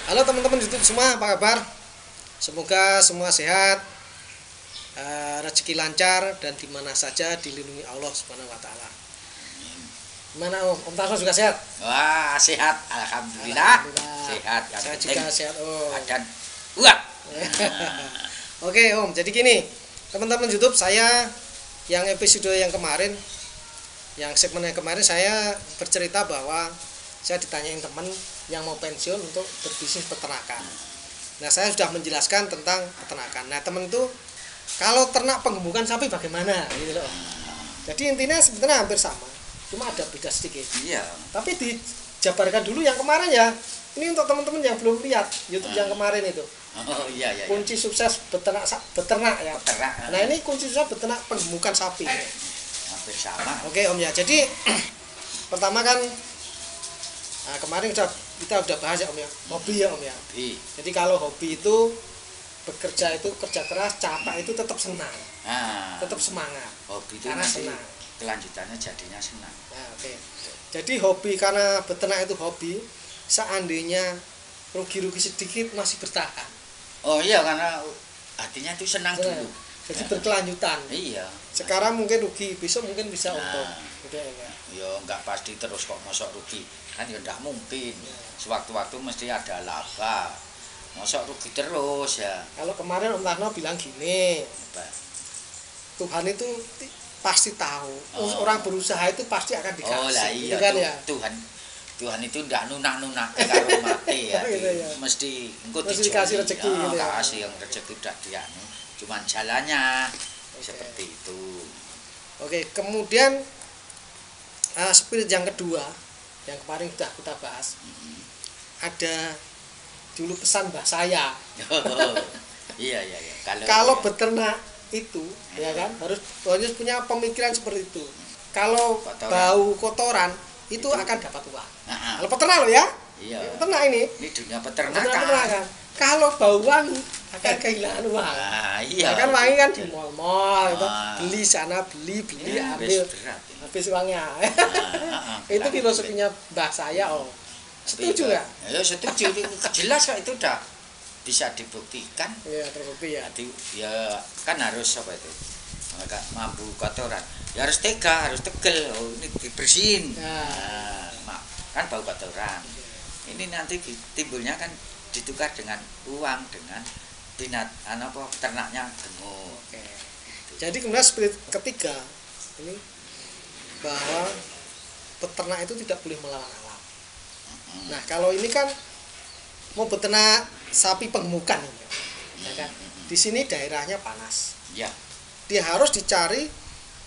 Halo teman-teman YouTube semua, apa kabar? Semoga semua sehat, rezeki lancar dan dimana saja dilindungi Allah Subhanahu Wa Taala. Gimana Om Tarno juga sehat? Wah, sehat, alhamdulillah. Sehat. Saya juga sehat Om. Dan wah. Oke Om, jadi gini teman-teman YouTube, saya yang episode yang kemarin, yang segmen yang kemarin saya bercerita bahwa saya ditanyain teman yang mau pensiun untuk berbisnis peternakan. Nah, saya sudah menjelaskan tentang peternakan. Nah, teman itu kalau ternak penggemukan sapi bagaimana gitu loh. Jadi intinya sebenarnya hampir sama, cuma ada beda sedikit. Iya. Tapi dijabarkan dulu yang kemarin ya. Ini untuk teman-teman yang belum lihat YouTube yang kemarin itu. Oh iya. Kunci sukses beternak ya. Peternak. Nah, ini kunci sukses beternak penggemukan sapi. Hampir sama. Oke Om ya. Jadi pertama kan kemarin kita udah bahas ya Om ya, hobi ya Om ya. Hobi. Jadi kalau hobi itu bekerja itu kerja keras, capek itu tetap senang, tetap semangat. Hobi itu karena nanti senang. kelanjutannya jadinya senang. Nah, oke. Jadi hobi karena beternak itu hobi, seandainya rugi-rugi sedikit masih bertahan. Oh iya, karena hatinya itu senang dulu. Jadi berkelanjutan. Iya. Sekarang mungkin rugi, besok mungkin bisa untung. Gitu ya. Ya enggak pasti terus kok mosok rugi. Kan ya enggak mungkin. Sewaktu-waktu mesti ada laba. Mosok rugi terus ya. Kalau kemarin Om Tarno bilang gini, Apa? Tuhan itu pasti tahu. Orang berusaha itu pasti akan dikasih. Oh lah iya, gitu kan, ya? Tuhan itu ndak nunak-nunak karo mati ya. Gitu, ya. Mesti engko dikasih rezeki gitu ya. Kasih yang rezeki udah dia. Cuman jalannya seperti itu. Oke, kemudian spirit yang kedua yang kemarin sudah kita bahas. Ada dulu pesan mbah saya. Iya. Kalau beternak itu ya kan harus punya pemikiran seperti itu. Kalau bau kotoran itu akan dapat uang. Kalau peternak loh ya. Iya. Peternak ini Dunia peternakan. Kalau bau wangi akan kehilangan uang. Iya. Kan wangi kan di mall-mall itu beli sana beli ya, ambil habis uangnya. Itu filosofinya mbah saya Om. Setuju nggak? Ya setuju. Jelas kok itu udah bisa dibuktikan. Iya terbukti ya. Jadi ya kan harus apa itu? Enggak mampu kotoran. Ya harus tega, harus tegel. Oh, ini dibersihin. Kan bau kotoran. Ini nanti timbulnya kan ditukar dengan uang, dengan ternaknya gemuk. Oke. Jadi kemudian spirit ketiga ini bahwa peternak itu tidak boleh melawan alam. Nah kalau ini kan mau beternak sapi penggemukan ya kan? Di sini daerahnya panas. Ya. Dia harus dicari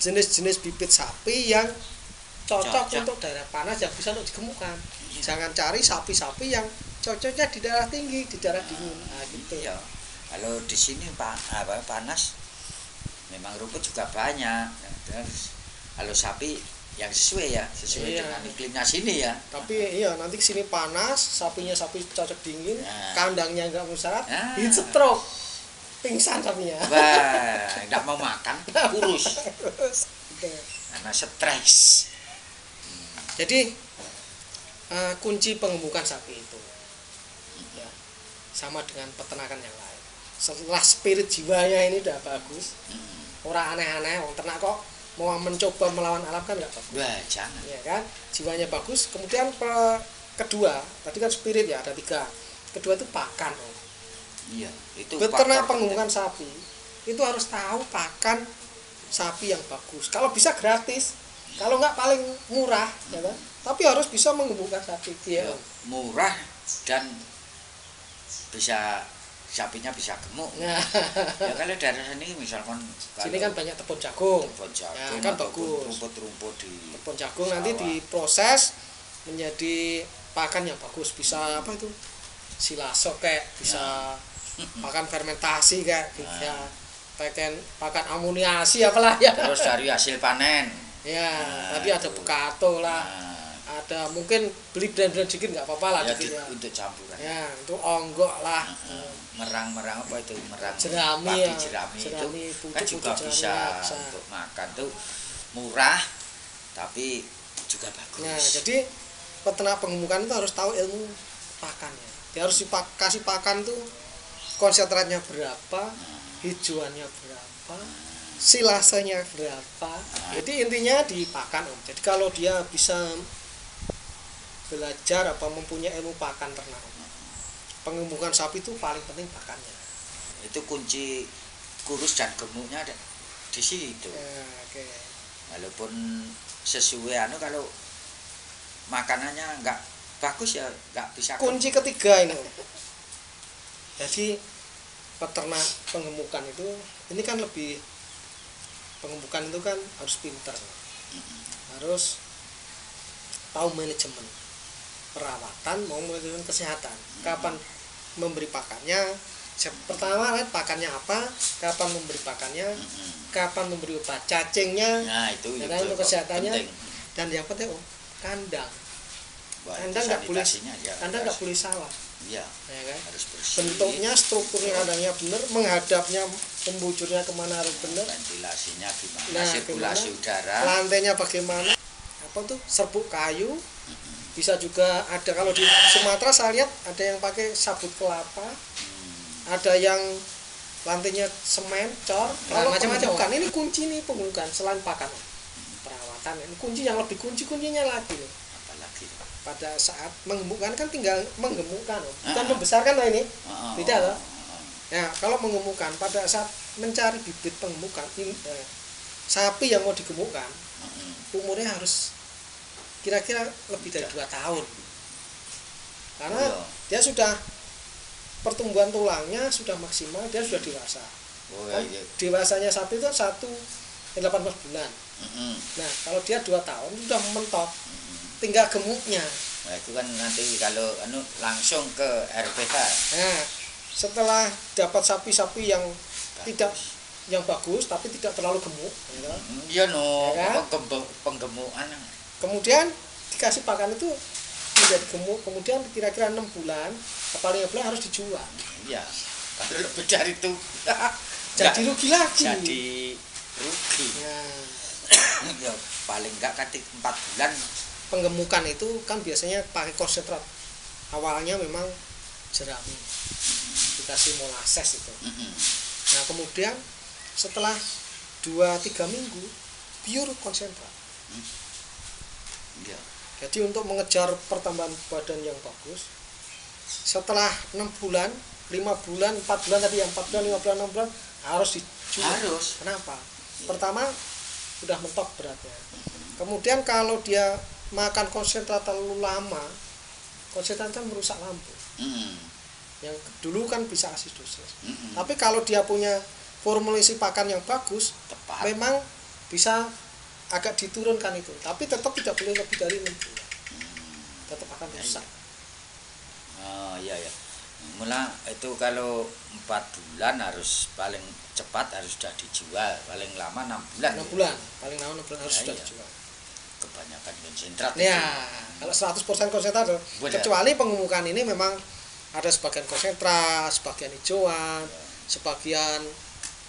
jenis-jenis bibit sapi yang cocok untuk daerah panas yang bisa untuk digemukkan. Jangan cari sapi-sapi yang cocoknya di daerah tinggi, di daerah dingin. Nah, gitu. Ya. Kalau di sini panas, memang rumput juga banyak. Terus kalau sapi yang sesuai dengan iklimnya sini ya. Tapi iya nanti sini panas, sapinya sapi cocok dingin, kandangnya nggak musyarat, heat stroke, pingsan sapinya. Wah, nggak mau makan, kurus. Karena stres. Jadi kunci pengemukan sapi itu ya, sama dengan peternakan yang lain. Setelah spirit jiwanya ini udah bagus, orang aneh-aneh, orang ternak kok mau mencoba melawan alam kan nggak bagus. Wah, jangan. Ya kan, jiwanya bagus. Kemudian kedua, tadi kan spirit ya ada 3. Kedua itu pakan. Iya, itu. Beternak penggemukan sapi itu harus tahu pakan sapi yang bagus. Kalau bisa gratis, kalau nggak paling murah, ya kan? Tapi harus bisa menggemukkan sapi. Ya. Murah dan bisa sapinya bisa gemuk. Nah. Ya kalau daerah sini misalkan sini kan banyak tepung jagung. Ya, kan bagus. Rumput-rumput di tepung jagung nanti diproses menjadi pakan yang bagus. Bisa apa itu? Silasok kayak bisa pakan fermentasi kayak bisa pakan amoniasi apalah ya. Terus dari hasil panen. Ya, tadi ada bekato lah. Ada mungkin beli brand-brand dikit nggak apa-apa lah ya, untuk campuran. Ya, untuk onggok lah. Merang apa itu jerami ya. Jerami itu kan juga bisa untuk makan tuh murah tapi juga bagus. Nah, jadi peternak penggemukan itu harus tahu ilmu pakannya. Dia harus kasih pakan tuh konsentratnya berapa, hijauannya berapa, silasanya berapa. Jadi intinya dipakan Om. Jadi kalau dia bisa belajar apa mempunyai ilmu pakan ternak, pengemukan sapi itu paling penting pakannya. Itu kunci kurus dan gemuknya ada di situ. Oke. Walaupun sesuai kalau makanannya nggak bagus ya nggak bisa. Kunci ketiga ini Om. Jadi peternak pengemukan itu ini kan lebih, pengemukan itu kan harus pinter, harus tahu manajemen perawatan mau manajemen kesehatan, kapan memberi pakannya, pertama pakannya apa, kapan memberi pakannya, kapan memberi obat cacingnya, nah itu untuk kesehatannya penting. Dan yang penting kandang. Wah, kandang nggak boleh, ya, kandang nggak boleh salah. Iya, Ya kan? harus bersih. Bentuknya, strukturnya kandangnya benar, menghadapnya, pembujurnya kemana harus benar. Ventilasinya gimana, Nah, sirkulasi gimana? udara. Lantainya bagaimana? Apa tuh serbuk kayu? Bisa juga ada, kalau di Sumatera saya lihat ada yang pakai sabut kelapa, ada yang lantainya semen, cor. Kalau macam-macam. pengemukan, ini kunci nih pengemukan selain pakan, perawatan. Ini kunci yang lebih kuncinya lagi loh. Apalagi Pada saat mengemukkan kan tinggal menggemukkan loh. Bukan membesarkan loh ini. Beda loh. Nah, kalau mengemukkan pada saat mencari bibit pengemukan, sapi yang mau digemukkan umurnya harus kira-kira lebih dari 2 tahun. Karena dia sudah pertumbuhan tulangnya sudah maksimal, dia sudah dewasa. Kan dewasanya sapi itu 18 bulan. Nah, kalau dia 2 tahun sudah mentok. Tinggal gemuknya. Nah, itu kan nanti kalau langsung ke RPH. Nah, setelah dapat sapi-sapi yang tidak yang bagus tapi tidak terlalu gemuk, iya no, ya kan? penggemukan. Kemudian dikasih pakan itu menjadi gemuk, kemudian kira-kira 6 bulan, paling 5 bulan harus dijual. Iya, kalau lebih dari itu jadi rugi lagi. Jadi rugi. Ya, paling enggak kan 4 bulan. Penggemukan itu kan biasanya pakai konsentrat. Awalnya memang jerami, dikasih molasses itu. Nah, kemudian setelah 2-3 minggu pure konsentrat. Ya. Jadi untuk mengejar pertambahan badan yang bagus, setelah 6 bulan, 5 bulan, 4 bulan tadi, yang 4 bulan, 5 bulan, 6 bulan harus dijual. Harus. Kenapa? Pertama udah mentok beratnya. Kemudian kalau dia makan konsentrat terlalu lama, konsentrat kan merusak lambung. Yang dulu kan bisa asidosis. Tapi kalau dia punya formulasi pakan yang bagus, tepat, memang bisa agak diturunkan itu. Tapi tetap tidak boleh lebih dari 6 bulan. Tetap akan rusak. Oh iya ya. Mula itu kalau 4 bulan harus paling cepat harus sudah dijual, paling lama 6 bulan. 6 bulan, paling lama 6 bulan harus sudah dijual. Kebanyakan konsentrat. Ya, kalau 100% konsentrat, kecuali pengemukan ini memang ada sebagian konsentrat, sebagian hijauan, sebagian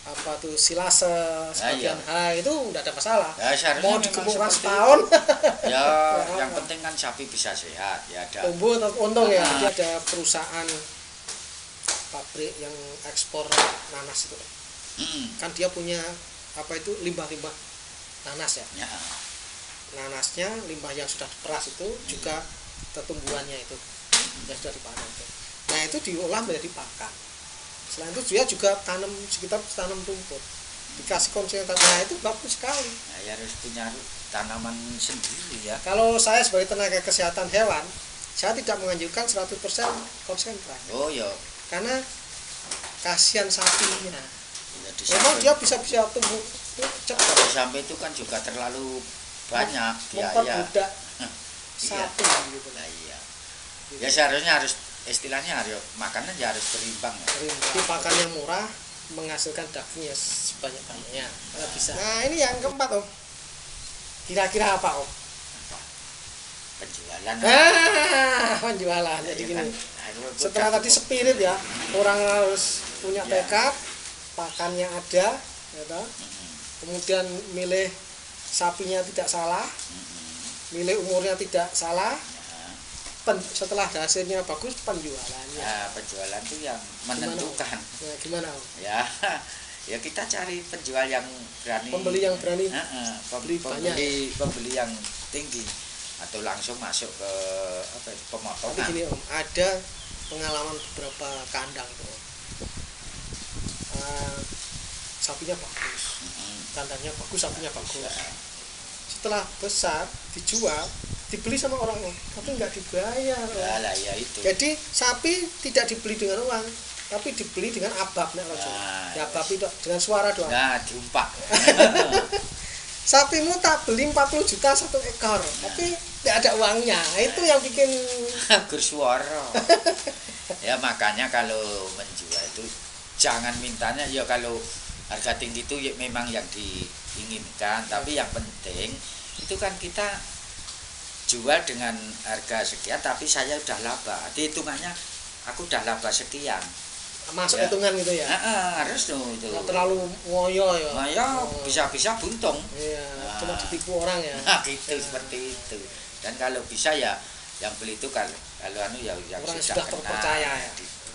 apa tuh silase, sebagian itu enggak ada masalah. Ya, mau digemukkan setahun. Ya, yang penting kan sapi bisa sehat, ya ada. Tumbuh untung ya. Jadi ada perusahaan pabrik yang ekspor nanas itu. Kan dia punya apa itu limbah-limbah nanas ya. Nanasnya, limbah yang sudah diperas itu juga pertumbuhannya itu yang sudah dipanen itu. Nah, itu diolah menjadi pakan. Selain itu dia juga tanam rumput, dikasih konsentrat. Nah, itu bagus sekali. Nah, ya harus punya tanaman sendiri ya. Kalau saya sebagai tenaga kesehatan hewan, saya tidak menganjurkan 100% konsentrat. Oh ya. Karena kasihan sapinya. Ya, memang dia bisa tumbuh cepat. Sampai itu kan juga terlalu banyak memperbudak sapi gitu. Nah, iya. Ya seharusnya harus istilahnya harus makanan ya harus berimbang. Jadi pakan yang murah menghasilkan dagingnya sebanyak-banyaknya. Bisa. Nah, ini yang keempat Om. Kira-kira apa Om? Penjualan. Penjualan. Jadi gini. Kan, setelah tadi spirit ya, orang harus punya tekad, pakannya ada, ya, kemudian milih sapinya tidak salah, milih umurnya tidak salah, setelah hasilnya bagus penjualannya. Nah, penjualan itu yang menentukan. Gimana? Ya, ya kita cari penjual yang berani. Pembeli yang berani. Pembeli yang tinggi atau langsung masuk ke pemotongan. Tapi gini Om, ada pengalaman beberapa kandang tuh. Sapinya bagus, kandangnya bagus, sapinya bagus. Setelah besar dijual, dibeli sama orang, tapi nggak dibayar. Ya itu. Jadi sapi tidak dibeli dengan uang, tapi dibeli dengan abab nek Rojo. Ya abab itu dengan suara doang. Nah, diumpak. Sapimu tak beli 40 juta satu ekor, tapi tidak ada uangnya. Itu yang bikin bersuara. Ya makanya kalau menjual itu jangan mintanya ya kalau harga tinggi itu ya memang yang diinginkan, tapi yang penting itu kan kita jual dengan harga sekian tapi saya udah laba. Hitungannya aku udah laba sekian. Masuk ya. Hitungan gitu ya. Harus tuh itu. Nggak terlalu ngoyo ya. Ngoyo bisa-bisa buntung. Iya, cuma ditipu orang ya. Nah, gitu seperti itu. Dan kalau bisa ya yang beli itu kalau ya yang orang sudah terpercaya ya.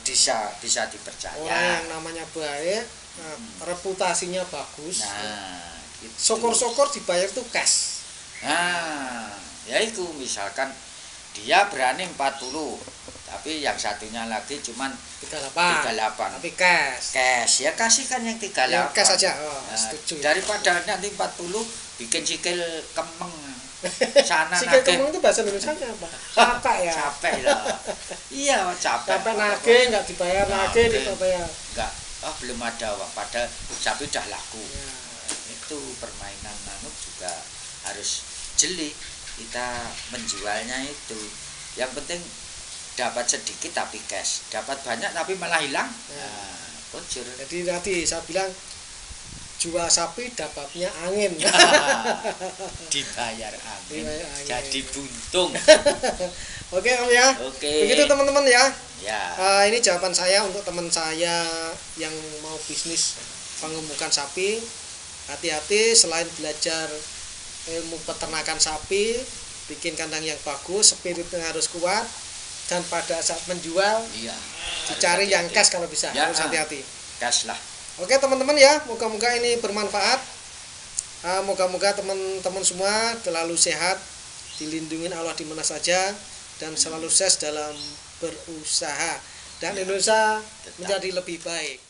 Bisa dipercaya. Orang yang namanya baik, reputasinya bagus. Nah, gitu. Syukur-syukur dibayar tuh cash. Nah, ya itu misalkan dia berani 40, tapi yang satunya lagi cuman 38. Tapi cash. Cash ya kasihkan yang 38. Ya, cash aja. Nah, setuju. Daripada nanti 40 bikin sikil kemeng. Sana sikil kemeng itu bahasa Indonesianya apa? Capek ya. Capek lah. Iya, capek. Capek nagih nggak dibayar, nagih dibayar. Enggak. Belum ada uang, padahal sapi udah laku. Ya. Itu permainan manuk juga harus jeli. Kita menjualnya itu. Yang penting dapat sedikit tapi cash, dapat banyak tapi malah hilang. Nah, kuncur. Jadi tadi saya bilang jual sapi dapatnya angin. Dibayar angin. Jadi buntung. Oke Om ya. Oke. Begitu teman-teman ya. Ya. Ini jawaban saya untuk teman saya yang mau bisnis pengemukan sapi. Hati-hati, selain belajar ilmu peternakan sapi, bikin kandang yang bagus, spiritnya harus kuat, dan pada saat menjual dicari yang cash kalau bisa. Ya, harus hati-hati. Cash lah. Oke teman-teman ya, moga-moga ini bermanfaat. Moga-moga teman-teman semua selalu sehat, dilindungi Allah di mana saja, dan selalu sukses dalam berusaha, dan Indonesia menjadi lebih baik.